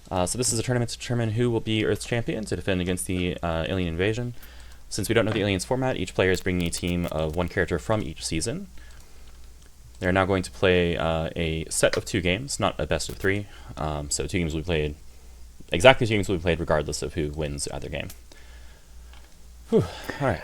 So this is a tournament to determine who will be Earth's champion to defend against the alien invasion. Since we don't know the aliens format, each player is bringing a team of one character from each season. They're now going to play a set of 2 games, not a best of 3. So 2 games will be played, exactly 2 games will be played regardless of who wins either game. Whew. All right.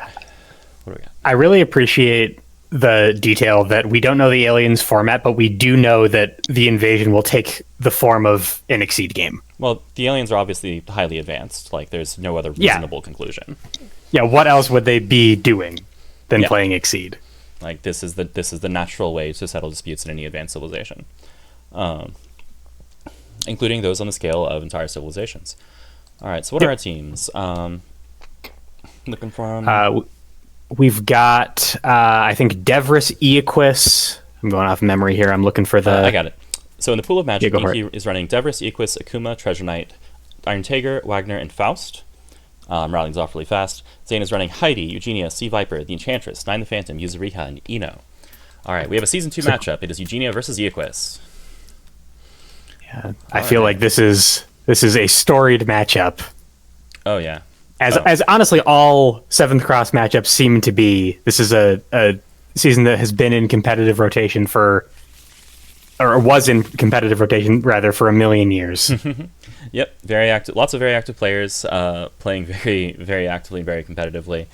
What do we got? I really appreciate the detail that we don't know the aliens format, but we do know that the invasion will take the form of an Exceed game. Well, the aliens are obviously highly advanced. Like, there's no other reasonable conclusion. Yeah, what else would they be doing than playing Exceed? Like, this is the natural way to settle disputes in any advanced civilization, including those on the scale of entire civilizations. All right, so what are our teams? Looking for them. We've got, I think, Devris, Iaquis. I'm going off memory here. I'm looking for the... I got it. So in the pool of magic, Inkie is running Devris, Iaquis, Akuma, Treasure Knight, Iron Tiger, Wagner, and Faust. Rattling's off really fast. Zain is running Heidi, Eugenia, Sea Viper, the Enchantress, Nine the Phantom, Yuzuriha, and Ino. All right, we have a Season 2 matchup. It is Eugenia versus Iaquis. Yeah, I feel like this is a storied matchup. Oh, yeah. As honestly, all 7th Cross matchups seem to be. This is a season that has been in competitive rotation or was in competitive rotation, rather, for a million years. Yep, very active. Lots of very active players playing very, very actively, very competitively.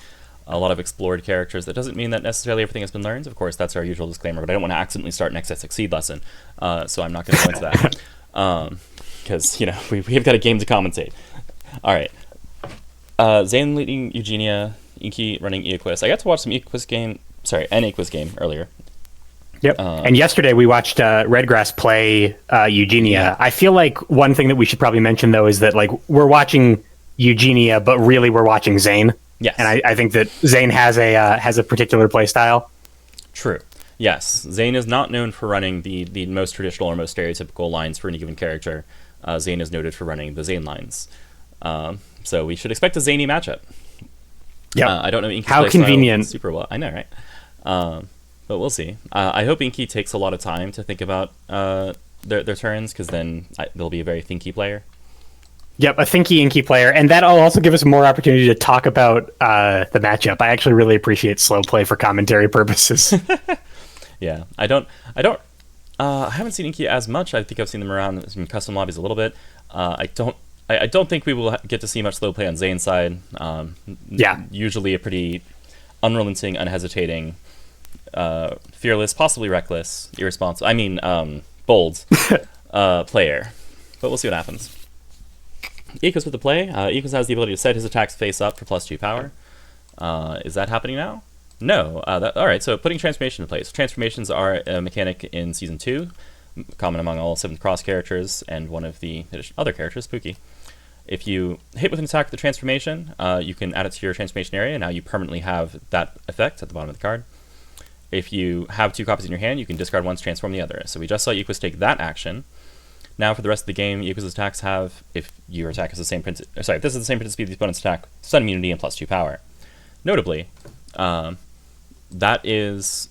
A lot of explored characters. That doesn't mean that necessarily everything has been learned. Of course, that's our usual disclaimer, but I don't want to accidentally start an XS Exceed lesson, so I'm not going to go into that. Because, we've got a game to commentate. All right. Zain leading Eugenia, Inkie running Iaquis. I got to watch some an Iaquis game earlier. Yep. And yesterday we watched Redgrass play Eugenia. Yeah. I feel like one thing that we should probably mention, though, is that we're watching Eugenia, but really we're watching Zain. Yes. And I think that Zain has a particular play style. True. Yes. Zain is not known for running the most traditional or most stereotypical lines for any given character. Zain is noted for running the Zain lines. So we should expect a zany matchup. Yeah. I don't know Inkie's how convenient. Super well. I know, right? But we'll see. I hope Inkie takes a lot of time to think about their turns, because then they'll be a very thinky player. Yep, a thinky Inkie player, and that'll also give us more opportunity to talk about the matchup. I actually really appreciate slow play for commentary purposes. Yeah, I haven't seen Inkie as much. I think I've seen them around some custom lobbies a little bit. I don't think we will get to see much slow play on Zain's side. Usually a pretty unrelenting, unhesitating, fearless, possibly reckless, irresponsible. Bold player. But we'll see what happens. Iaquis with the play. Iaquis has the ability to set his attacks face up for +2 power. Is that happening now? No. All right. So putting transformation in place. Transformations are a mechanic in Season 2, common among all 7th Cross characters and one of the other characters, Pookie. If you hit with an attack with the transformation, you can add it to your transformation area. Now you permanently have that effect at the bottom of the card. If you have 2 copies in your hand, you can discard one to transform the other. So we just saw Iaquis take that action. Now for the rest of the game, Iaquis' attacks have, if your attack is the same if this is the same printed speed as the opponent's attack, stun immunity and +2 power. Notably, that is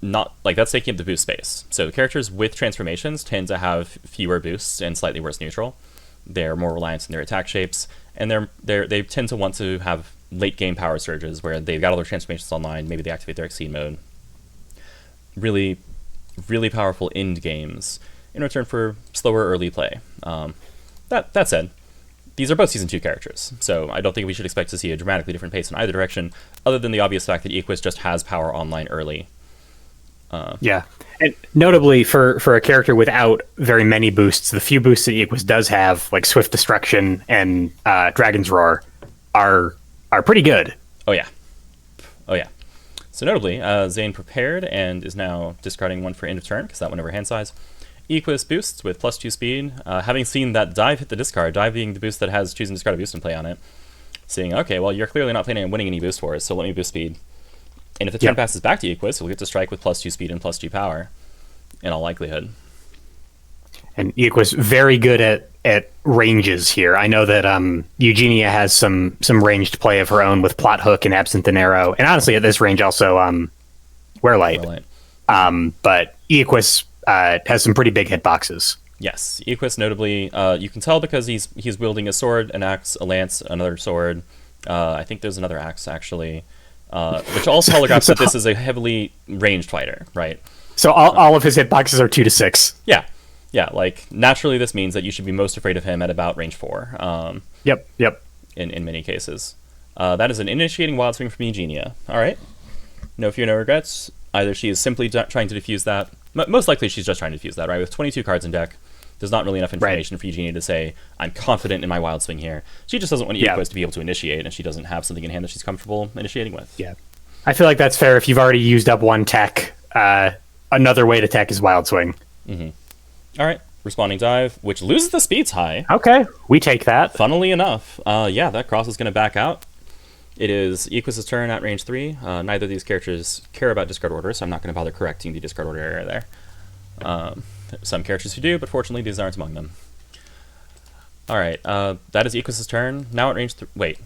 not that's taking up the boost space. So characters with transformations tend to have fewer boosts and slightly worse neutral. They're more reliant on their attack shapes, and they tend to want to have late game power surges where they've got all their transformations online. Maybe they activate their Exceed mode. Really, really powerful end games in return for slower early play. That said, these are both Season 2 characters, so I don't think we should expect to see a dramatically different pace in either direction, other than the obvious fact that Iaquis just has power online early. Yeah, and notably for a character without very many boosts, the few boosts that Iaquis does have, like Swift Destruction and Dragon's Roar, are pretty good. Oh yeah. So notably, Zain prepared and is now discarding one for end of turn, because that went over hand size. Iaquis boosts with +2 speed, having seen that dive hit the discard, dive being the boost that has choose and discard a boost and play on it, seeing, okay, well, you're clearly not planning on winning any boost for us, so let me boost speed. And if the turn passes back to Iaquis, we'll get to strike with +2 speed and +2 power, in all likelihood. And Iaquis very good at ranges here. I know that Eugenia has some ranged play of her own with Plot Hook and Absinthe and Arrow, and honestly at this range also Wearlight. But Iaquis has some pretty big hitboxes. Yes, Iaquis notably, you can tell because he's wielding a sword, an axe, a lance, another sword. I think there's another axe actually, which all telegraphs So, that this is a heavily ranged fighter, right? so all of his hitboxes are 2 to 6. Yeah, yeah. Like naturally, this means that you should be most afraid of him at about range 4. Yep. In many cases, that is an initiating wild swing from Eugenia. All right, no fear, no regrets. Either she is simply trying to defuse that. Most likely, she's just trying to defuse that. Right, with 22 cards in deck, there's not really enough information for Eugenia to say, I'm confident in my wild swing here. She just doesn't want Iaquis to be able to initiate, and she doesn't have something in hand that she's comfortable initiating with. Yeah. I feel like that's fair if you've already used up one tech. Another way to tech is Wild Swing. Mm-hmm. All right. Responding Dive, which loses the speeds high. Okay. We take that. Funnily enough, yeah, that cross is going to back out. It is Iaquis' turn at range 3. Neither of these characters care about discard order, so I'm not going to bother correcting the discard order error there. Some characters who do, but fortunately these aren't among them. All right, that is Iaquis' turn. Now at range 3. Wait,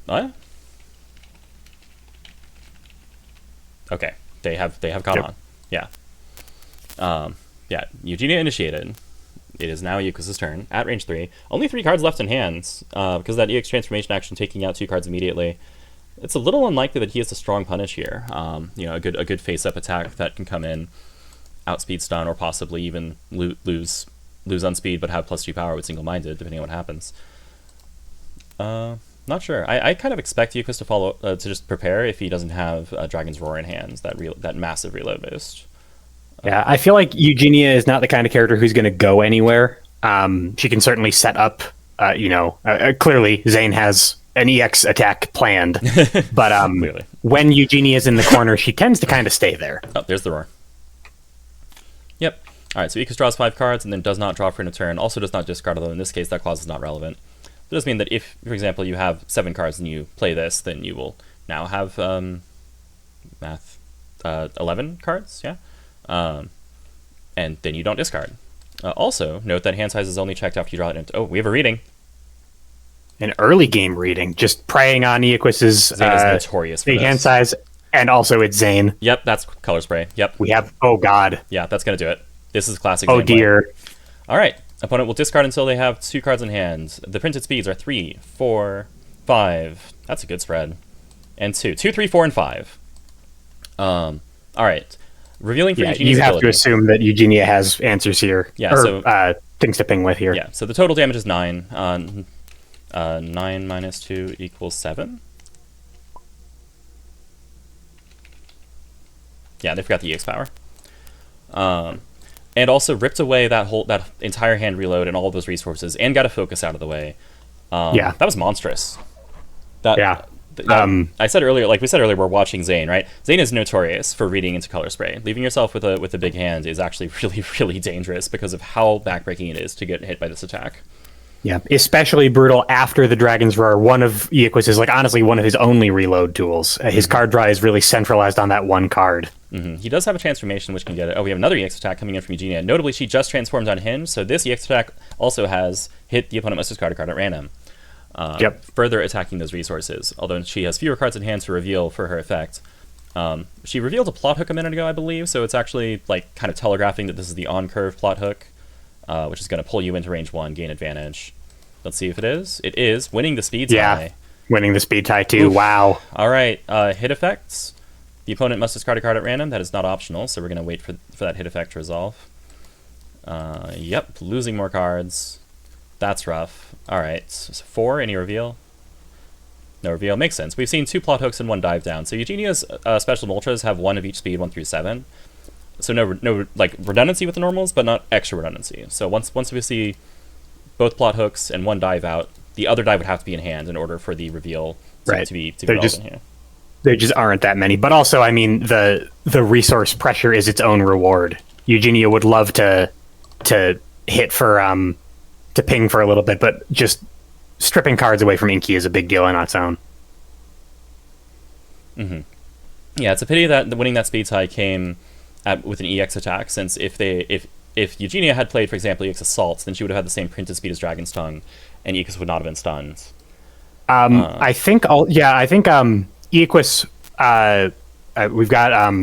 what? Okay, they have gone on. Yeah. Yeah. Eugenia initiated. It is now Iaquis' turn at range 3. Only 3 cards left in hands because of that EX transformation action, taking out 2 cards immediately. It's a little unlikely that he has a strong punish here. You know, a good face-up attack that can come in, outspeed stun, or possibly even lose on speed but have +2 power with single-minded, depending on what happens. Not sure. I kind of expect Iaquis to follow to just prepare if he doesn't have Dragon's Roar in hands, that massive reload boost. Yeah, I feel like Eugenia is not the kind of character who's going to go anywhere. She can certainly set up, clearly Zain has an EX attack planned, but when Eugenia is in the corner, she tends to kind of stay there. Oh, there's the Roar. Yep. All right, so Iaquis draws 5 cards and then does not draw for a turn. Also does not discard, although in this case that clause is not relevant. It does mean that if, for example, you have 7 cards and you play this, then you will now have 11 cards, yeah? And then you don't discard. Also, note that hand size is only checked after you draw it. Oh, we have a reading. An early game reading, just preying on Iaquis's Zain is notorious for big this. hand size, and also it's Zain. Yep, that's color spray. Yep. We have, oh god. Yeah, that's going to do it. This is classic Oh Zain dear. play. All right. Opponent will discard until they have 2 cards in hand. The printed speeds are 3, 4, 5. That's a good spread. And 2. 2, 3, 4, and 5. All right. Revealing for Eugenia's you have ability. to assume that Eugenia has answers here. Yeah, or, so things to ping with here. Yeah, so the total damage is 9. 9 minus 2 equals 7. Yeah, they forgot the EX power. And also ripped away that entire hand reload and all of those resources, and got a focus out of the way. Yeah, that was monstrous. I said earlier, like we said earlier, we're watching Zain, right? Zain is notorious for reading into color spray. Leaving yourself with a big hand is actually really, really dangerous because of how backbreaking it is to get hit by this attack. Yeah, especially brutal after the Dragon's Roar. One of Iaquis is, like, honestly one of his only reload tools. His card draw is really centralized on that one card. Mm-hmm. He does have a transformation which can get it. Oh, we have another EX attack coming in from Eugenia. Notably, she just transformed on him, so this EX attack also has hit the opponent must discard a card at random. Further attacking those resources, although she has fewer cards in hand to reveal for her effect. She revealed a plot hook a minute ago, I believe, so it's actually like kind of telegraphing that this is the on-curve plot hook, which is going to pull you into range 1, gain advantage. Let's see if it is. It is, winning the speed tie. Yeah, winning the speed tie too. Oof. Wow. All right, hit effects. The opponent must discard a card at random. That is not optional, so we're going to wait for that hit effect to resolve. Yep, losing more cards. That's rough. All right, so 4, any reveal? No reveal, makes sense. We've seen 2 plot hooks and 1 dive down. So Eugenia's special ultras have 1 of each speed, 1 through 7. So no like redundancy with the normals, but not extra redundancy. So once we see both plot hooks and 1 dive out, the other dive would have to be in hand in order for the reveal to be relevant here. There just aren't that many. But also, I mean, the resource pressure is its own reward. Eugenia would love to hit for to ping for a little bit, but just stripping cards away from Inkie is a big deal on its own. Mm-hmm. Yeah, it's a pity that winning that speed tie came with an EX attack, since if Eugenia had played, for example, EX Assault, then she would have had the same printed speed as Dragon's Tongue, and Iaquis would not have been stunned. I think Iaquis, we've got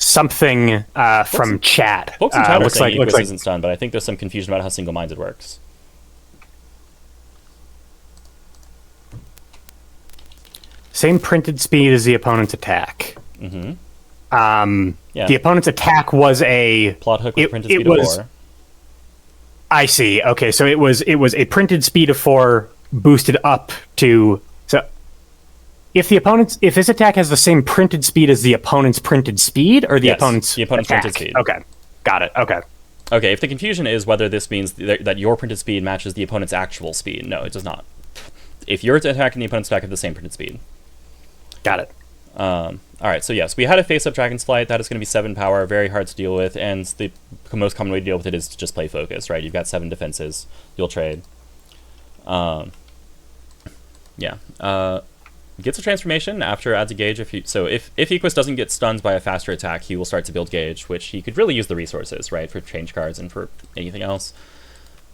something from chat. Folks in chat are looks saying like Iaquis isn't stunned, but I think there's some confusion about how single-minded works. Same printed speed as the opponent's attack. Mm-hmm. Yeah. The opponent's attack was a plot hook with printed speed of 4. I see. Okay, so it was a printed speed of 4 boosted up to. So if this attack has the same printed speed as the opponent's printed speed, or the opponent's attack? Printed speed. Okay, got it. Okay. Okay, if the confusion is whether this means that your printed speed matches the opponent's actual speed, no, it does not. If your attack and the opponent's attack have the same printed speed. Got it. Alright, so yes, we had a face-up Dragon's Flight. That is going to be 7 power, very hard to deal with, and the most common way to deal with it is to just play focus, right? You've got 7 defenses. You'll trade. Gets a transformation after adds a gauge. If Iaquis doesn't get stunned by a faster attack, he will start to build gauge, which he could really use the resources, right, for change cards and for anything else.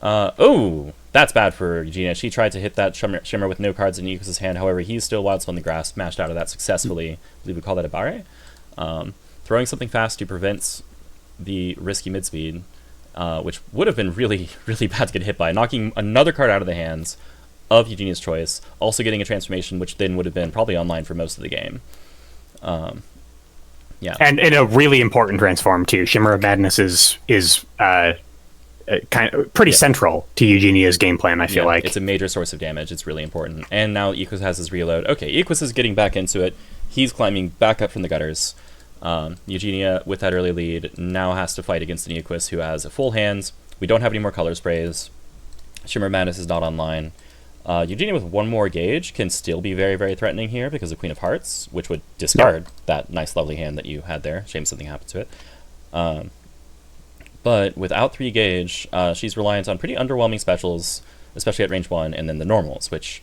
Oh, that's bad for Eugenia. She tried to hit that shimmer with no cards in Iaquis' hand. However, he's still wild spun the grass, smashed out of that successfully. I believe we call that a bare. Throwing something fast to prevent the risky mid speed, which would have been really, really bad to get hit by. Knocking another card out of the hands of Eugenia's choice, also getting a transformation, which then would have been probably online for most of the game. Yeah, and a really important transform too. Shimmer of Madness is kind of pretty central to Eugenia's game plan. I feel like it's a major source of damage. It's really important. And now Iaquis has his reload. Okay, Iaquis is getting back into it. He's climbing back up from the gutters. Eugenia, with that early lead, now has to fight against an Iaquis who has a full hand. We don't have any more color sprays. Shimmer of Madness is not online. Eugenia with 1 more gauge can still be very, very threatening here because of Queen of Hearts, which would discard that nice, lovely hand that you had there. Shame something happened to it. But without 3 gauge, she's reliant on pretty underwhelming specials, especially at range 1, and then the normals, which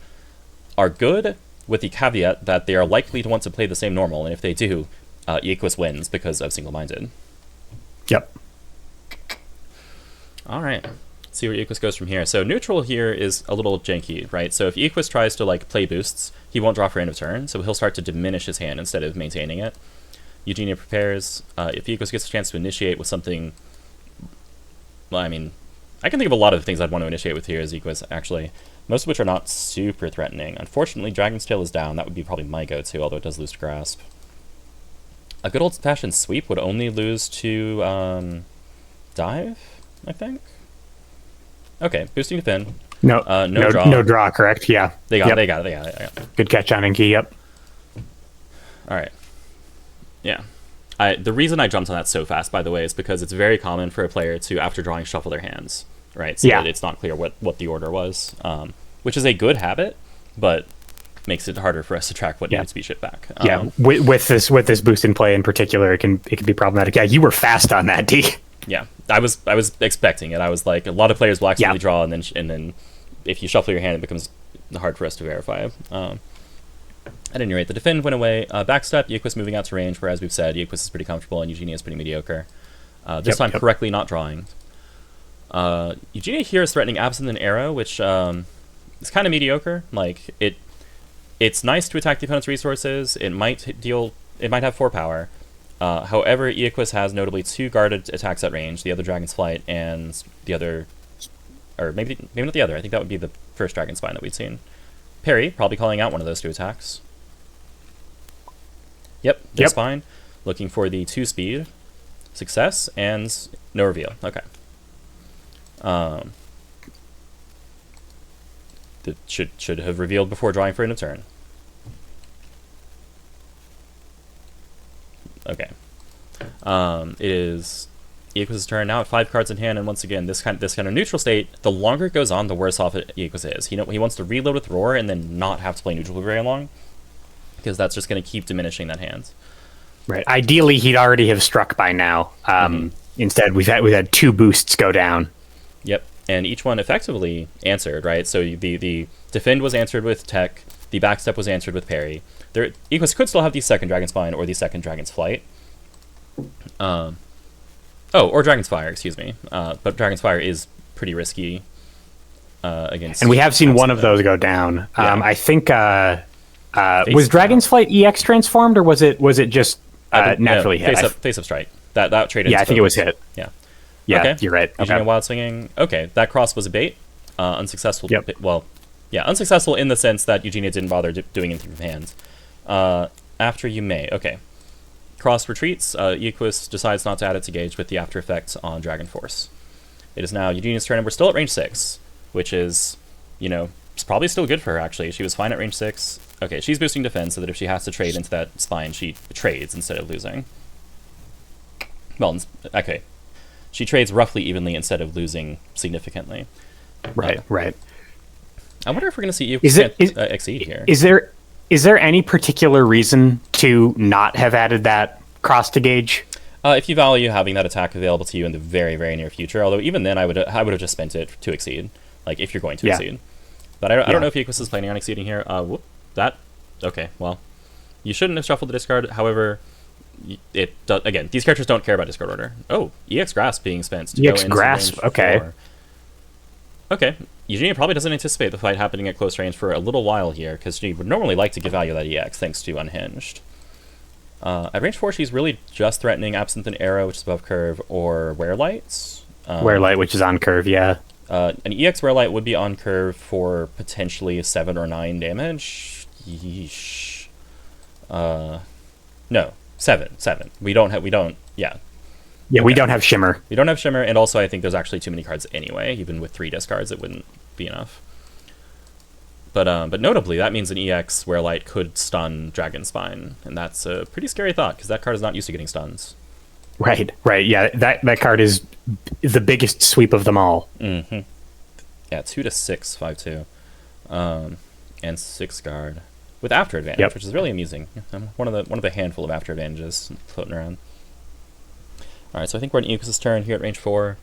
are good with the caveat that they are likely to want to play the same normal, and if they do, Iaquis wins because of single-minded. Yep. All right. See where Iaquis goes from here. So neutral here is a little janky, right? So if Iaquis tries to play boosts, he won't draw for end of turn, so he'll start to diminish his hand instead of maintaining it. Eugenia prepares. If Iaquis gets a chance to initiate with something, well, I mean, I can think of a lot of things I'd want to initiate with here as Iaquis, actually, most of which are not super threatening. Unfortunately, Dragon's Tail is down. That would be probably my go-to, although it does lose to Grasp. A good old-fashioned sweep would only lose to dive, I think. Okay, boosting defend. No draw. No draw, correct? Yeah. They got it. Good catch on Inkie, yep. All right. Yeah. The reason I jumped on that so fast, by the way, is because it's very common for a player to, after drawing, shuffle their hands, right? So that it's not clear what the order was, which is a good habit, but makes it harder for us to track what needs to be shipped back. With this boost in play in particular, it can be problematic. Yeah, you were fast on that, D. Yeah, I was expecting it. I was like, a lot of players will accidentally draw, and then if you shuffle your hand, it becomes hard for us to verify. At any rate, the defend went away. Backstep, Iaquis moving out to range, where, as we've said, Iaquis is pretty comfortable and Eugenia is pretty mediocre. This time correctly not drawing. Eugenia here is threatening Absinthe and Arrow, which is kind of mediocre. It's nice to attack the opponent's resources. It might have 4 power. However, Iaquis has notably 2 guarded attacks at range, the other Dragon's Flight and the other, or maybe not the other. I think that would be the first Dragon Spine that we'd seen. Parry, probably calling out one of those 2 attacks. Yep, this spine. Looking for the 2 speed. Success, and no reveal. Okay. That should have revealed before drawing for end of turn. Okay. It is Iaquis' turn now at 5 cards in hand, and once again, this kind of neutral state, the longer it goes on, the worse off Iaquis is. He wants to reload with Roar and then not have to play neutral for very long, because that's just going to keep diminishing that hand. Right. Ideally, he'd already have struck by now. Instead, we've had 2 boosts go down. Yep, and each one effectively answered, right? So the defend was answered with Tech, the backstep was answered with Parry. Iaquis could still have the second Dragon Spine or the second Dragon's Flight. Or Dragon's Fire, excuse me. But Dragon's Fire is pretty risky against... And we have seen one of those go down. I think... was Dragon's Flight EX transformed, or was it just naturally hit. Face up strike. That trade. Yeah, I think it was hit. Yeah. Yeah, okay. You're right. Eugenia Okay. wild swinging. Okay, that cross was a bait. Unsuccessful. Yep. Well, yeah, unsuccessful in the sense that Eugenia didn't bother doing anything from hand. After you may. Okay. Cross retreats. Iaquis decides not to add its engage with the after effects on Dragon Force. It is now Eugenia's turn, and we're still at range 6, which is, it's probably still good for her, actually. She was fine at range 6. Okay, she's boosting defense so that if she has to trade into that spine, she trades instead of losing. Well, okay. She trades roughly evenly instead of losing significantly. Right. I wonder if we're going to see you exceed here. Is there any particular reason to not have added that cross to gauge? If you value having that attack available to you in the very, very near future, although even then I would have just spent it to exceed, like if you're going to exceed. But I don't know if Iaquis is planning on exceeding here. Okay, well, you shouldn't have shuffled the discard. However, again, these characters don't care about discard order. Oh, EX Grasp being spent to EX go into Grasp, range okay. 4. Okay, Eugenia probably doesn't anticipate the fight happening at close range for a little while here, because she would normally like to give value that EX thanks to Unhinged. At range 4, she's really just threatening Absinthe and Arrow, which is above curve, or Werelights. Werelight, which is on curve, yeah. An EX Werelight would be on curve for potentially 7 or 9 damage. Yeesh. No, 7. We don't, yeah. Yeah, we don't have Shimmer. We don't have Shimmer, and also I think there's actually too many cards anyway. Even with 3 discards, it wouldn't be enough. But notably, that means an EX Werelight could stun Dragon Spine, and that's a pretty scary thought, because that card is not used to getting stuns. Right, yeah, that card is the biggest sweep of them all. Mm-hmm. Yeah, 2 to 6, 5/2. And 6 guard. With after advantage, which is really amusing. One of the handful of after advantages floating around. Alright, so I think we're on Iaquis' turn here at range 4.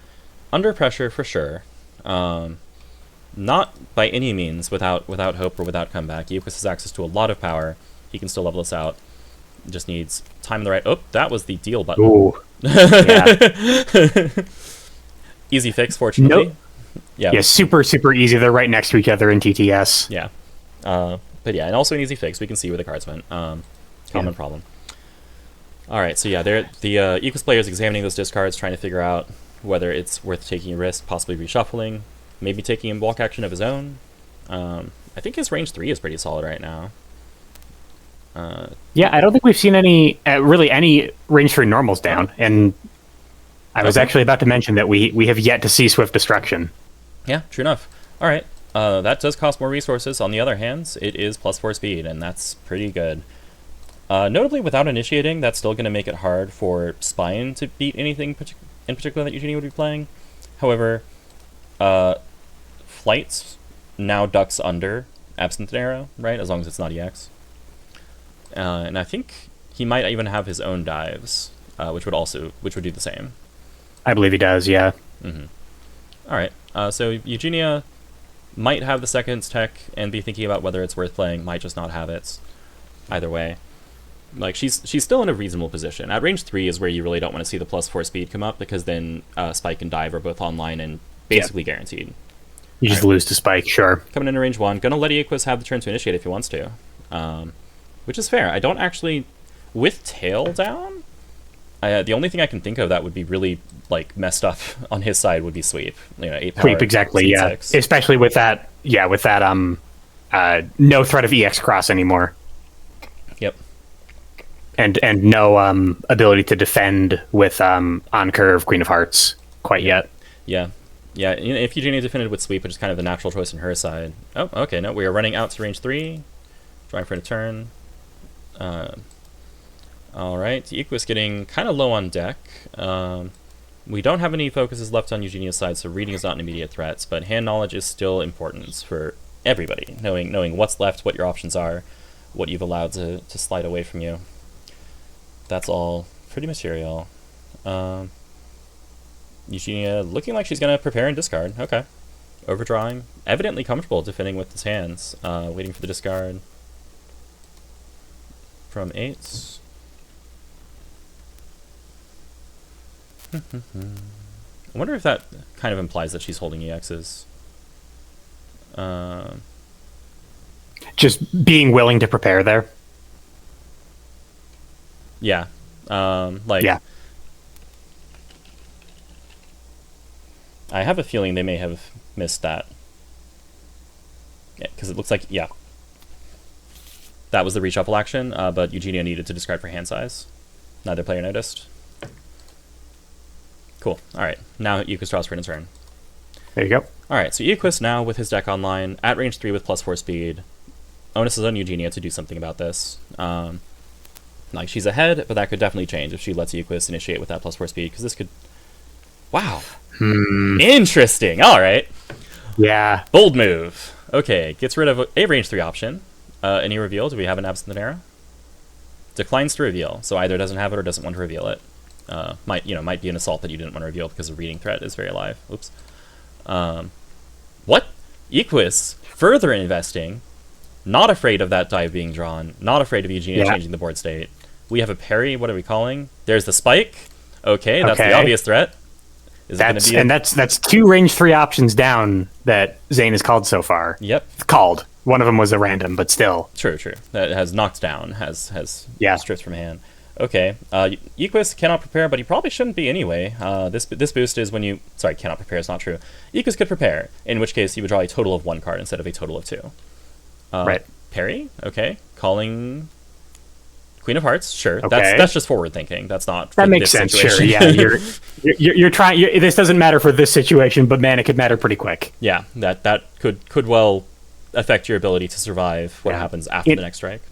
Under pressure, for sure. Not by any means without hope or without comeback. Iaquis has access to a lot of power. He can still level us out. Just needs time in the right... Oh, that was the deal button. Ooh. Yeah. Easy fix, fortunately. Nope. Yeah, super, super easy. They're right next to each other in TTS. Yeah. But yeah, and also an easy fix. We can see where the cards went. Common problem. Alright, so yeah, the Iaquis player is examining those discards, trying to figure out whether it's worth taking a risk, possibly reshuffling, maybe taking a bulk action of his own. I think his range 3 is pretty solid right now. Yeah, I don't think we've seen any range 3 normals down, and I was actually about to mention that we have yet to see Swift Destruction. Yeah, true enough. Alright, that does cost more resources. On the other hand, it is +4 speed, and that's pretty good. Notably, without initiating, that's still going to make it hard for Spine to beat anything in particular that Eugenia would be playing. However, Flights now ducks under Absinthe and Arrow, right? As long as it's not EX. And I think he might even have his own dives, which would do the same. I believe he does, yeah. Mm-hmm. Alright, so Eugenia might have the seconds tech and be thinking about whether it's worth playing, might just not have it. Either way. Like, she's still in a reasonable position. At range 3 is where you really don't want to see the +4 speed come up, because then Spike and Dive are both online and basically guaranteed. You just lose to Spike, sure. Coming into range 1, gonna let Iaquis have the turn to initiate if he wants to. Which is fair. I don't actually... With Tail down, the only thing I can think of that would be really, like, messed up on his side would be Sweep. 8 power. Sweep, exactly, yeah. 6. Especially with that, no threat of EX Cross anymore. Yep. And no ability to defend with on curve Queen of Hearts quite yet. Yeah. Yeah, if Eugenia defended with Sweep, which is kind of the natural choice on her side. Oh, okay, no, we are running out to range 3. Drawing for a turn. Alright, Iaquis getting kind of low on deck. We don't have any focuses left on Eugenia's side, so reading is not an immediate threat, but hand knowledge is still important for everybody. Knowing what's left, what your options are, what you've allowed to slide away from you. That's all pretty material. Eugenia looking like she's going to prepare and discard. Okay. Overdrawing. Evidently comfortable defending with his hands. Waiting for the discard. From 8s. I wonder if that kind of implies that she's holding EXs. Just being willing to prepare there. Yeah. Like, Yeah. I have a feeling they may have missed that. Yeah, because it looks like, yeah, that was the reshuffle action, but Eugenia needed to discard for hand size. Neither player noticed. Cool. All right, now Iaquis draws for a turn. There you go. All right, so Iaquis now with his deck online at range 3 with +4 speed. Onus is on Eugenia to do something about this. Like, she's ahead, but that could definitely change if she lets Iaquis initiate with that +4 speed, because this could... Wow. Interesting. All right. Yeah. Bold move. Okay, gets rid of a range 3 option. Any reveal? Do we have an Absent Era? Declines to reveal, so either doesn't have it or doesn't want to reveal it. Might be an assault that you didn't want to reveal because the reading threat is very alive. Oops. What? Iaquis, further investing, not afraid of that dive being drawn, not afraid of Eugenia changing the board state. We have a parry. What are we calling? There's the spike. Okay, that's the obvious threat. That's 2 range 3 options down that Zain has called so far. Yep. Called. One of them was a random, but still. True. That has knocked down, has stripped from hand. Okay, Iaquis cannot prepare, but he probably shouldn't be anyway. This boost is when you... Sorry, cannot prepare is not true. Iaquis could prepare, in which case you would draw a total of 1 card instead of a total of 2. Right. Parry, okay. Calling Queen of Hearts, sure. Okay. That's just forward thinking. That's not... That makes sense, situation. Sure. Yeah, you're trying... this doesn't matter for this situation, but man, it could matter pretty quick. Yeah, that could well affect your ability to survive what happens after the next strike.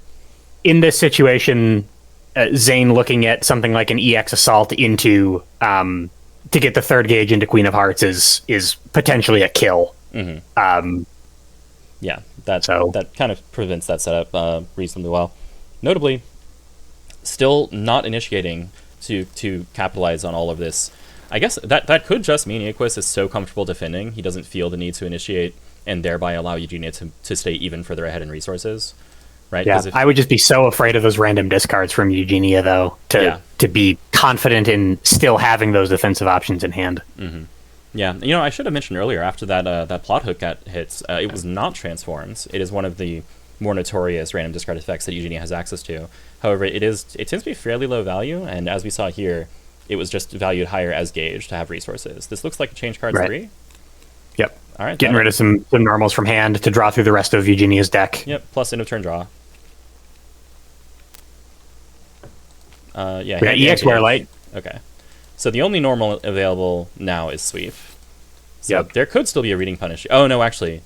In this situation... Zain looking at something like an EX assault into to get the 3rd gauge into Queen of Hearts is potentially a kill. Mm-hmm. Yeah, that kind of prevents that setup reasonably well. Notably, still not initiating to capitalize on all of this. I guess that could just mean Iaquis is so comfortable defending he doesn't feel the need to initiate and thereby allow Eugenia to stay even further ahead in resources. Right? Yeah, I would just be so afraid of those random discards from Eugenia, though, to be confident in still having those defensive options in hand. Mm-hmm. Yeah, I should have mentioned earlier, after that plot hook got hits, it was not transforms. It is one of the more notorious random discard effects that Eugenia has access to. However, it tends to be fairly low value, and as we saw here, it was just valued higher as gauge to have resources. This looks like a change card 3. Yep. All right. Getting rid of some normals from hand to draw through the rest of Eugenia's deck. Yep, plus end of turn draw. EX Wearlight. Okay. So the only normal available now is Sweep. So there could still be a reading punish. Oh, no, actually.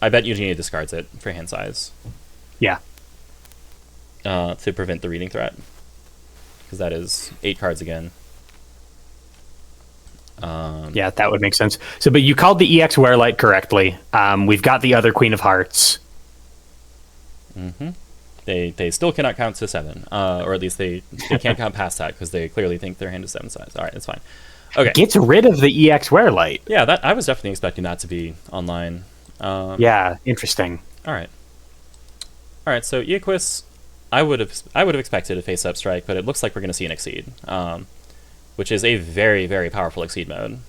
I bet Eugenia discards it for hand size. Yeah. To prevent the reading threat. Because that is 8 cards again. Yeah, that would make sense. So, but you called the EX Wearlight correctly. We've got the other Queen of Hearts. Mm-hmm. They still cannot count to 7, or at least they can't count past that because they clearly think their hand is 7 size. All right, that's fine. Okay, gets rid of the EX Wearlight. Yeah, that I was definitely expecting that to be online. Yeah, interesting. All right. So Iaquis, I would have expected a face-up strike, but it looks like we're going to see an Exceed, which is a very, very powerful Exceed mode.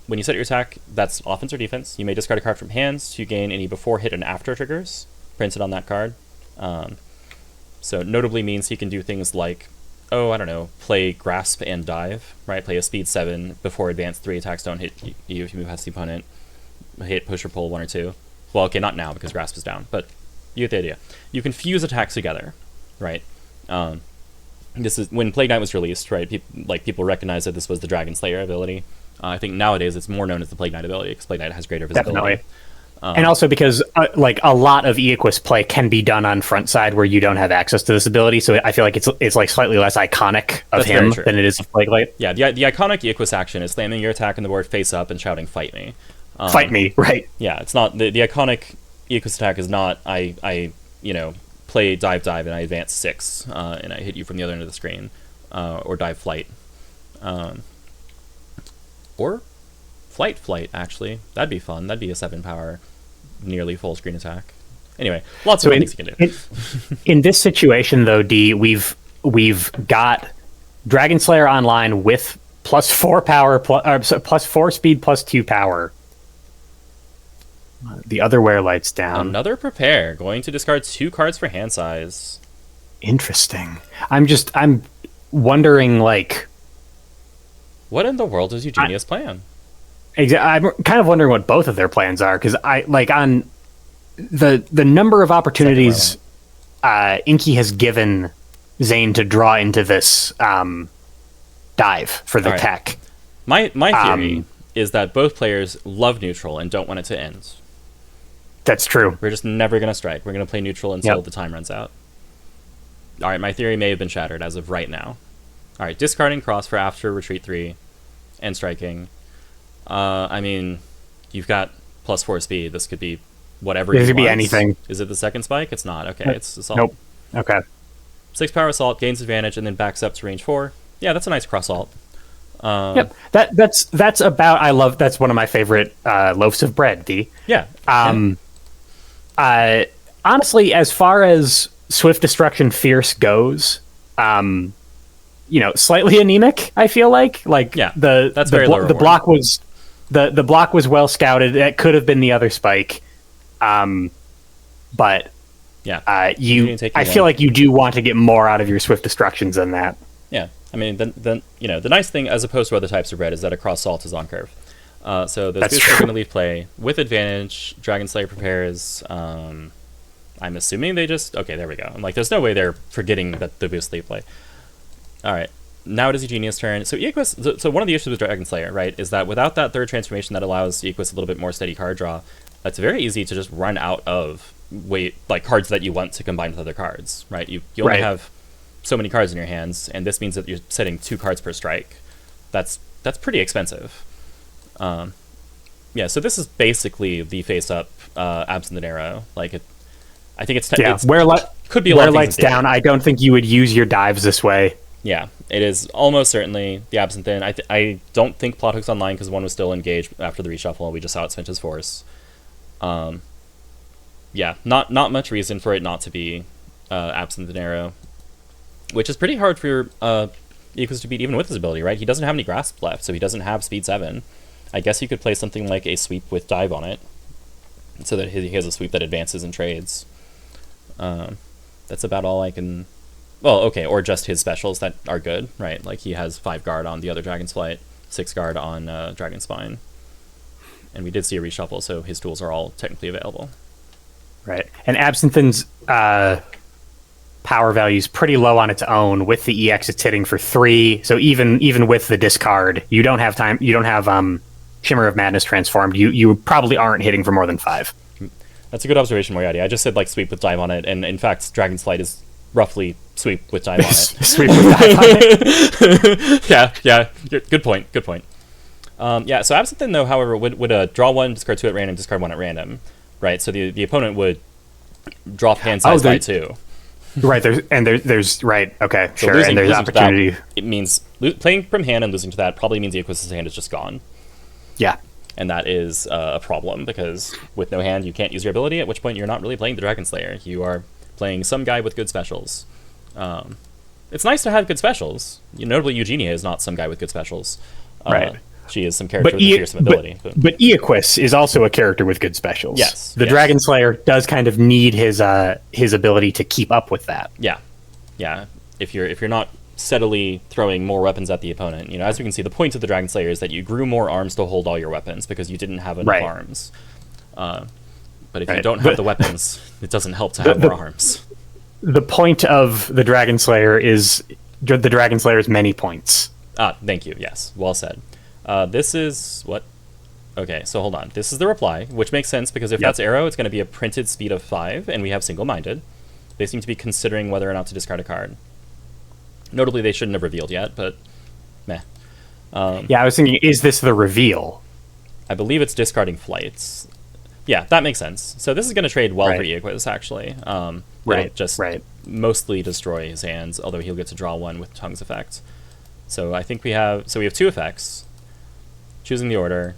When you set your attack, that's offense or defense. You may discard a card from hands to gain any before, hit, and after triggers printed on that card. So notably means he can do things like, play Grasp and Dive, right? Play a speed 7 before advanced 3 attacks don't hit you if you move past the opponent. Hit, push, or pull 1 or 2. Well, okay, not now because Grasp is down, but you get the idea. You can fuse attacks together, right? This is when Plague Knight was released, right? People recognized that this was the Dragon Slayer ability. I think nowadays it's more known as the Plague Knight ability because Plague Knight has greater visibility. Definitely. And also because a lot of Iaquis play can be done on front side where you don't have access to this ability, so I feel like it's like slightly less iconic of him than it is of Plague Knight. Yeah, the iconic Iaquis action is slamming your attack on the board face up and shouting "Fight me!" Fight me, right? Yeah, it's not the iconic Iaquis attack is not I play dive and I advance 6 and I hit you from the other end of the screen, or dive flight, or flight actually. That'd be fun. That'd be a 7 power nearly full screen attack. Anyway, lots of things you can do. In this situation though, D, we've got Dragon Slayer online with +4 power, +4 speed, +2 power. The other Wearlight's down. Another prepare, going to discard 2 cards for hand size. Interesting. wondering, like, What in the world is Eugenia's plan? I'm kind of wondering what both of their plans are, because I like on the number of opportunities Inkie has given Zain to draw into this dive for the tech. My theory is that both players love neutral and don't want it to end. That's true. We're just never going to strike. We're going to play neutral until the time runs out. All right, my theory may have been shattered as of right now. All right, discarding cross for after retreat 3 and striking. I mean, you've got +4 speed. This could be whatever you want. It could be anything. Is it the second spike? It's not. Okay, it's assault. Nope. Okay. 6 power assault, gains advantage, and then backs up to range 4. Yeah, that's a nice cross alt. Yep. That's about. That's one of my favorite loaves of bread. D. Yeah. Honestly, as far as Swift Destruction Fierce goes, slightly anemic. I feel like that's very low the block was the block was well scouted. It could have been the other spike, but yeah, I feel like you do want to get more out of your Swift Destructions than that. Yeah, I mean, the nice thing as opposed to other types of red is that a cross salt is on curve. So those boosts are going to leave play with advantage. Dragon Slayer prepares. I'm assuming they just... Okay, there we go. I'm like, there's no way they're forgetting that the boost leave play. All right, now it is Eugenia's turn. So Iaquis... So one of the issues with Dragon Slayer, right, is that without that third transformation that allows Iaquis a little bit more steady card draw, it's very easy to just run out of cards that you want to combine with other cards, right? You only have so many cards in your hands, and this means that you're setting 2 cards per strike. That's pretty expensive. So this is basically the face-up Absinthe Arrow. I think it's could be a lot of lights down. I don't think you would use your dives this way. Yeah, it is almost certainly the Absinthe. I don't think Plot Hook's online because one was still engaged after the reshuffle, and we just saw it spent his force. Not much reason for it not to be Absinthe Arrow, which is pretty hard for Iaquis to beat even with his ability, right? He doesn't have any grasp left, so he doesn't have speed 7. I guess you could play something like a sweep with dive on it, so that he has a sweep that advances and trades. That's about all I can... Well, okay, or just his specials that are good, right? Like he has 5 guard on the other Dragon's Flight, 6 guard on Dragon Spine. And we did see a reshuffle, so his tools are all technically available. Right. And Absinthe's power value is pretty low on its own. With the EX, it's hitting for 3. So even with the discard, you don't have Shimmer of Madness transformed. You probably aren't hitting for more than 5. That's a good observation, Moriarty. I just said sweep with dive on it, and in fact, Dragon's Flight is roughly sweep with dive on it. Sweep with dive on it. yeah. Good point. So Absinthe, though, however, would draw 1, discard 2 at random, discard 1 at random, right? So the opponent would drop hand size by 2. Right. There's right. Okay. So sure. And there's opportunity. That, it means playing from hand and losing to that probably means Iaquis' hand is just gone. Yeah. And that is a problem, because with no hand, you can't use your ability, at which point you're not really playing the Dragon Slayer. You are playing some guy with good specials. It's nice to have good specials. Notably, Eugenia is not some guy with good specials. Right. She is some character with a fearsome ability. But Iaquis is also a character with good specials. Yes. The Dragon Slayer does kind of need his ability to keep up with that. Yeah. If you're not steadily throwing more weapons at the opponent, as we can see, the point of the Dragon Slayer is that you grew more arms to hold all your weapons because you didn't have enough arms. But if you don't have the weapons, it doesn't help to have more arms. The point of the Dragon Slayer is the Dragon Slayer's many points. Thank you. Yes, well said. This is what? Okay, so hold on. This is the reply, which makes sense because if that's arrow, it's going to be a printed speed of 5, and we have single-minded. They seem to be considering whether or not to discard a card. Notably, they shouldn't have revealed yet, but meh. I was thinking, is this the reveal? I believe it's discarding flights. Yeah, that makes sense. So this is going to trade well for Iaquis, actually. Just mostly destroy his hands, although he'll get to draw 1 with Tongue's effect. So I think we have 2 effects. Choosing the order.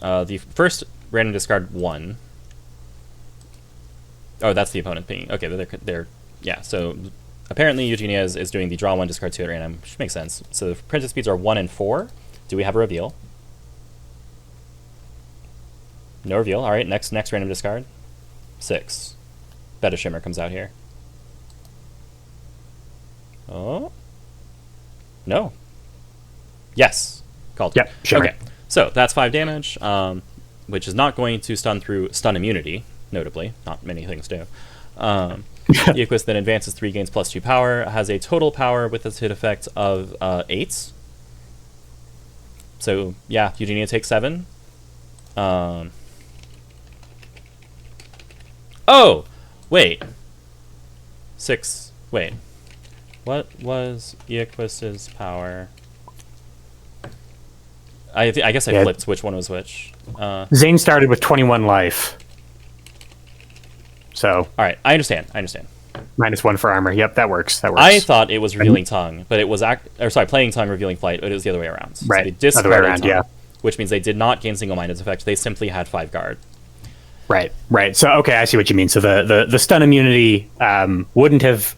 The first random discard 1. Oh, that's the opponent being... Okay, they're so apparently Eugenia is doing the draw 1, discard 2 at random, which makes sense. So the printed speeds are 1 and 4. Do we have a reveal? No reveal. All right, next random discard. 6. Beta Shimmer comes out here. Oh. No. Yes. Called. Yep, sure. Okay. So that's 5 damage, which is not going to stun through stun immunity, notably. Not many things do. Iaquis then advances 3, gains +2 power, has a total power with its hit effect of 8. So, yeah, Eugenia takes 7. Oh! Wait. 6. Wait. What was Iaquis's power? I guess I flipped which one was which. Zain started with 21 life. So. All right, I understand. -1 for armor. Yep, that works. I thought it was revealing tongue, but it was playing tongue, revealing flight, but it was the other way around. Right, So they discarded other way around, tongue, yeah. which means they did not gain single-minded's effect. They simply had 5 guard. Right. So, okay, I see what you mean. So the stun immunity wouldn't have...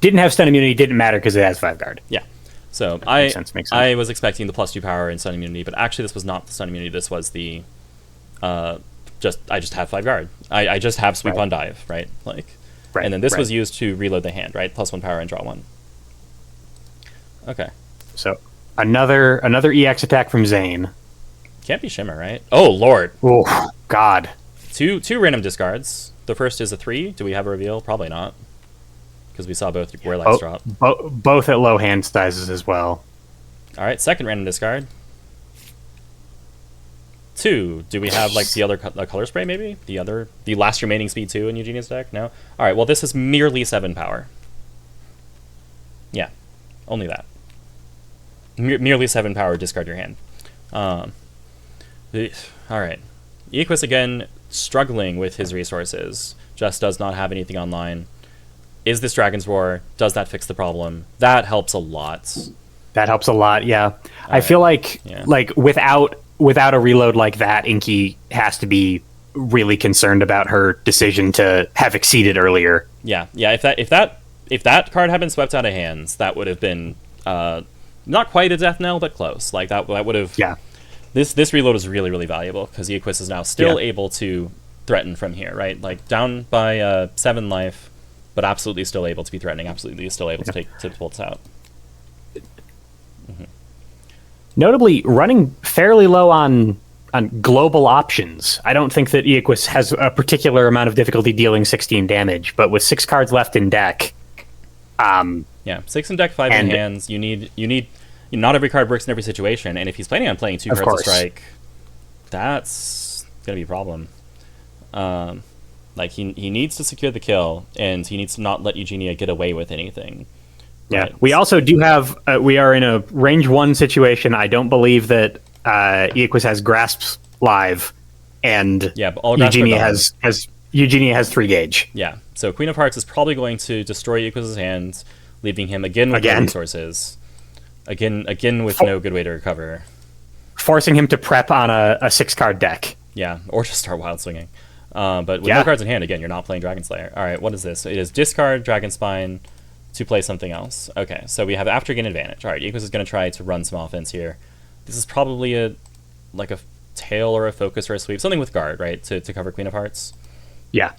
didn't have stun immunity, didn't matter because it has 5 guard. Yeah. So Makes sense. I was expecting the +2 power and stun immunity, but actually this was not the stun immunity. This was the... I just have 5 guard. I just have sweep on dive, right? And then this was used to reload the hand, right? +1 power and draw 1. Okay. So another EX attack from Zain. Can't be Shimmer, right? Oh, Lord. Oh, God. Two random discards. The first is a 3. Do we have a reveal? Probably not. Because we saw both where lights drop. Both at low hand sizes as well. All right, second random discard. 2. Do we have the other color spray? Maybe the last remaining speed 2 in Eugenia's deck? No. All right. Well, this is merely 7 power. Yeah, only that. Merely 7 power. Discard your hand. All right. Iaquis again struggling with his resources. Just does not have anything online. Is this Dragon's Roar? Does that fix the problem? That helps a lot. That helps a lot. Yeah, I feel like without a reload like that, Inkie has to be really concerned about her decision to have exceeded earlier. Yeah. If that card had been swept out of hands, that would have been not quite a death knell, but close. That would have. Yeah. This reload is really, really valuable because Iaquis is now still able to threaten from here, right? Down by 7 life, but absolutely still able to be threatening. Absolutely still able to pull this out. Notably, running fairly low on global options. I don't think that Iaquis has a particular amount of difficulty dealing 16 damage, but with 6 cards left in deck, 6 in deck, 5 in hands. You need. Not every card works in every situation, and if he's planning on playing 2 cards to strike, that's gonna be a problem. He needs to secure the kill, and he needs to not let Eugenia get away with anything. Yeah, right. We also do have we are in a range 1 situation. I don't believe that Iaquis has grasps live, and but all Eugenia has 3 gauge. Yeah, so Queen of Hearts is probably going to destroy Iaquis's hands, leaving him again with no resources. Again with no good way to recover. Forcing him to prep on a 6-card deck. Yeah, or just start wild swinging. But with no cards in hand, again, you're not playing Dragon Slayer. All right, what is this? It is discard Dragon Spine to play something else. Okay, so we have after gain advantage. All right, Iaquis is going to try to run some offense here. This is probably a tail or a focus or a sweep, something with guard, right, to cover Queen of Hearts. Yeah.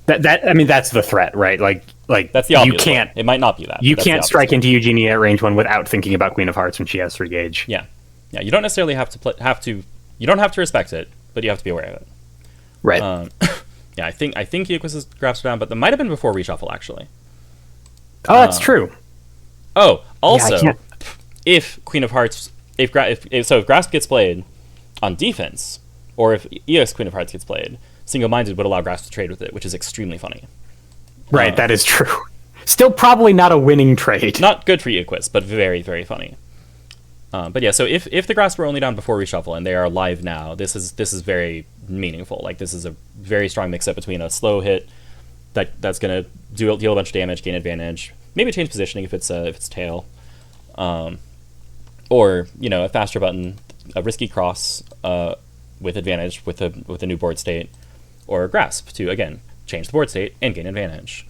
That's the threat, right? That's the obvious. You can't. It might not be that. You can't strike into Eugenia at range 1 without thinking about Queen of Hearts when she has 3 gauge. Yeah. You don't necessarily have to. You don't have to respect it, but you have to be aware of it. Right. I think Iaquis' grasp down, but that might have been before reshuffle actually. Oh, that's true. Oh, also, if Queen of Hearts, if Grasp gets played on defense, or if EOS Queen of Hearts gets played, single-minded would allow Grasp to trade with it, which is extremely funny. Right, that is true. Still probably not a winning trade. Not good for Iaquis, but very, very funny. But yeah, so if the Grasp were only down before reshuffle and they are live now, this is very meaningful. This is a very strong mix-up between a slow hit that's going to deal a bunch of damage, gain advantage, maybe change positioning if it's tail, or a faster button, a risky cross with advantage with a new board state, or grasp to again change the board state and gain advantage.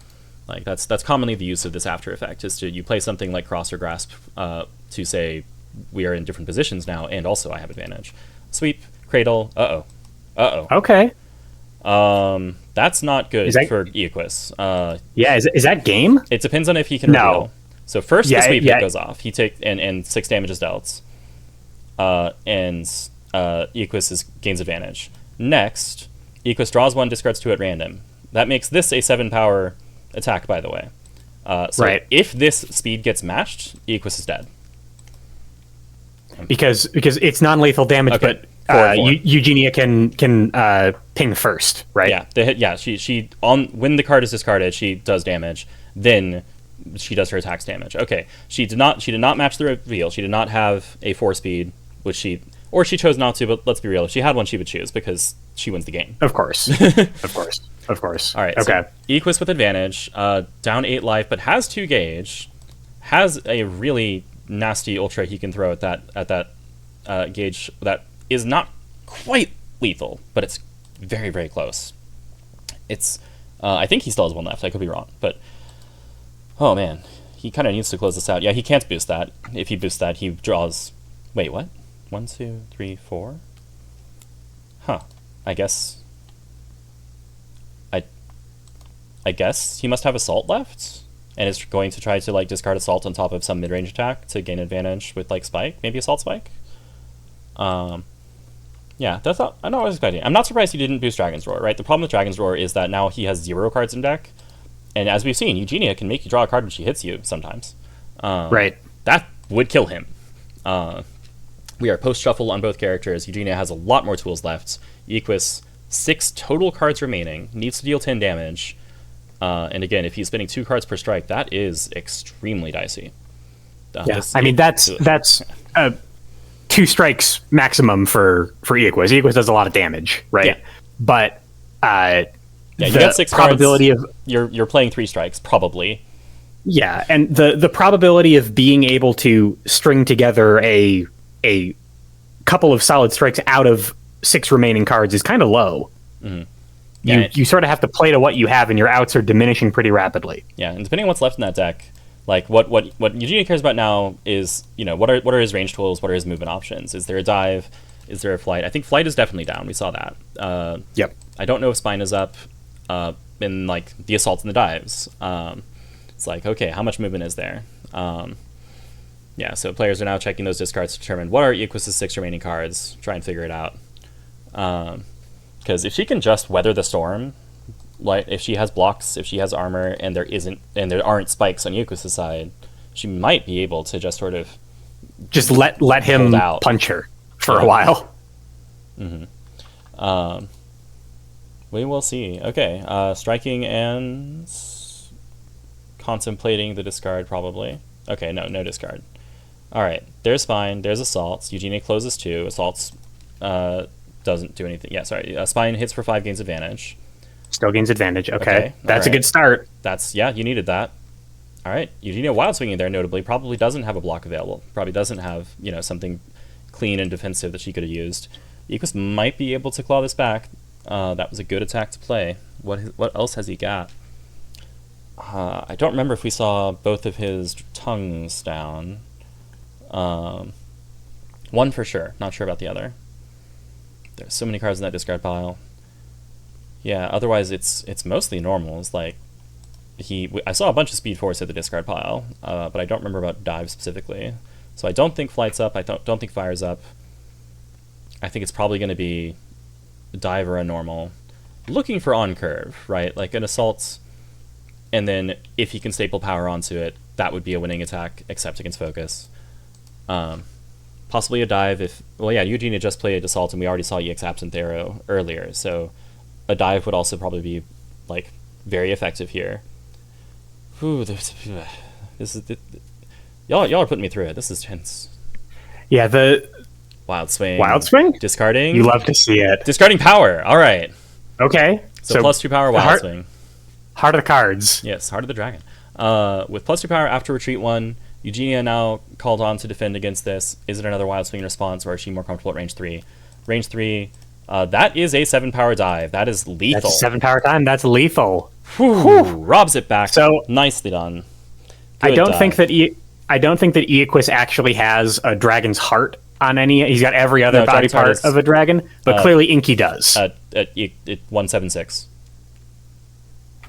That's commonly the use of this after effect, is you play something like cross or grasp to say we are in different positions now and also I have advantage. Sweep, cradle, okay. That's not good Is that- for Iaquis. Yeah, is that game? It depends on if he can No. reveal. So first Yeah, the sweep yeah. hit goes off. He take and 6 damage is dealt. And Iaquis gains advantage. Next, Iaquis draws 1, discards 2 at random. That makes this a 7 power attack, by the way. So Right. if this speed gets matched, Iaquis is dead. Because it's non-lethal damage, Okay. but 4/4. Eugenia can ping first, right? Yeah, the hit. Yeah, she on when the card is discarded, she does damage. Then she does her attacks damage. Okay, she did not match the reveal. She did not have a 4 speed, which she chose not to. But let's be real, if she had one, she would choose because she wins the game. Of course, of course. All right. Okay. So Iaquis with advantage, down 8 life, but has 2 gauge, has a really nasty ultra he can throw at that gauge that is not quite lethal, but it's very, very close. It's I think he still has 1 left. I could be wrong, but oh man, he kind of needs to close this out. Yeah, he can't boost that. If he boosts that, he draws. Wait, what? 1, 2, 3, 4. Huh. I guess he must have assault left, and is going to try to like discard assault on top of some mid-range attack to gain advantage with like spike, maybe assault spike. Yeah, that's not. I know what I was expecting. I'm not surprised he didn't boost Dragon's Roar. Right, the problem with Dragon's Roar is that now he has 0 cards in deck, and as we've seen, Eugenia can make you draw a card when she hits you sometimes. Right. That would kill him. We are post shuffle on both characters. Eugenia has a lot more tools left. Iaquis 6 total cards remaining, needs to deal 10 damage. And again, if he's spending 2 cards per strike, that is extremely dicey. Yeah, I mean that's 2 strikes maximum for Iaquis. Iaquis does a lot of damage, right? Yeah. But yeah, you the got 6 probability cards. of You're playing 3 strikes probably. yeah, and the probability of being able to string together a couple of solid strikes out of 6 remaining cards is kind of low. Mm-hmm. Yeah, you sort of have to play to what you have, and your outs are diminishing pretty rapidly. Yeah, and depending on what's left in that deck, like what Eugenia cares about now is, what are his range tools, what are his movement options? Is there a dive? Is there a flight? I think flight is definitely down. We saw that. Yep. I don't know if spine is up in like the assaults and the dives. It's like, okay, how much movement is there? Yeah, so players are now checking those discards to determine what are Iaquis' 6 remaining cards, try and figure it out. Because if she can just weather the storm, like if she has blocks, if she has armor, and there aren't spikes on Iaquis' side, she might be able to just sort of just let him punch her for a while. Mm-hmm. We will see. Okay, striking and contemplating the discard probably. Okay, no discard. All right, there's spine, there's assaults. Eugenia closes 2. Assaults doesn't do anything. Yeah, sorry. Spine hits for 5, gains advantage. Still gains advantage. Okay. That's a good start. You needed that. All right, Eugenia wild swinging there notably probably doesn't have a block available. Probably doesn't have something clean and defensive that she could have used. Iaquis might be able to claw this back. That was a good attack to play. What else has he got? I don't remember if we saw both of his tongues down. One for sure. Not sure about the other. There's so many cards in that discard pile. Yeah, otherwise it's mostly normals. Like I saw a bunch of speed force at the discard pile, but I don't remember about dive specifically. So I don't think flight's up. I don't think fire's up. I think it's probably going to be a dive or a normal. Looking for on curve, right? Like an assault, and then if he can staple power onto it, that would be a winning attack, except against focus. Possibly a dive Eugenia just played assault, and we already saw EX Absent Arrow earlier, so a dive would also probably be like very effective here. Ooh, this is y'all are putting me through it. This is tense. Yeah, the wild swing. Discarding. You love to see it. Discarding power. All right. Okay. So +2 power wild swing. Heart of the cards. Yes, Heart of the Dragon. With +2 power after retreat 1, Eugenia now called on to defend against this. Is it another wild swing response, or is she more comfortable at range 3? Range 3, that is a 7 power dive. That is lethal. That's a 7 power time. That's lethal. Whew. Robs it back. So nicely done. I don't think that Iaquis actually has a dragon's heart on any. He's got every other body part of a dragon, but clearly Inkie does. 176.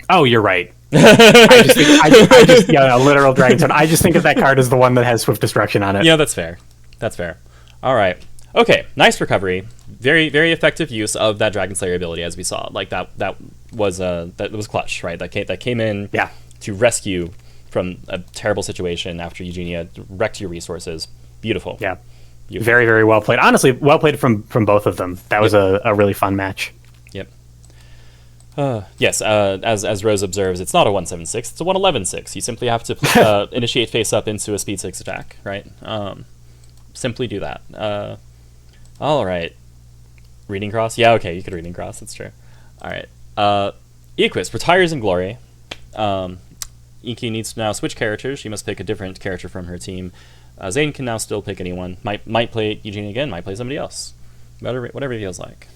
Oh, you're right. I just yeah, a literal dragon toad. I just think of that card as the one that has swift destruction on it. Yeah, that's fair. That's fair. All right. Okay, nice recovery. Very, very effective use of that Dragon Slayer ability, as we saw. Like that was clutch, right? That came in Yeah. to rescue from a terrible situation after Eugenia wrecked your resources. Beautiful. Yeah. Beautiful. Very, very well played. Honestly, well played from both of them. That was a really fun match. Yep. Yes, as Rose observes, it's not a 176, it's a 111-6. You simply have to initiate face up into a speed 6 attack, right? Simply do that. All right. Reading Cross? Yeah, okay, you could Reading Cross, that's true. All right. Iaquis retires in glory. Inkie needs to now switch characters. She must pick a different character from her team. Zain can now still pick anyone. Might play Eugenia again, might play somebody else. Whatever he feels like.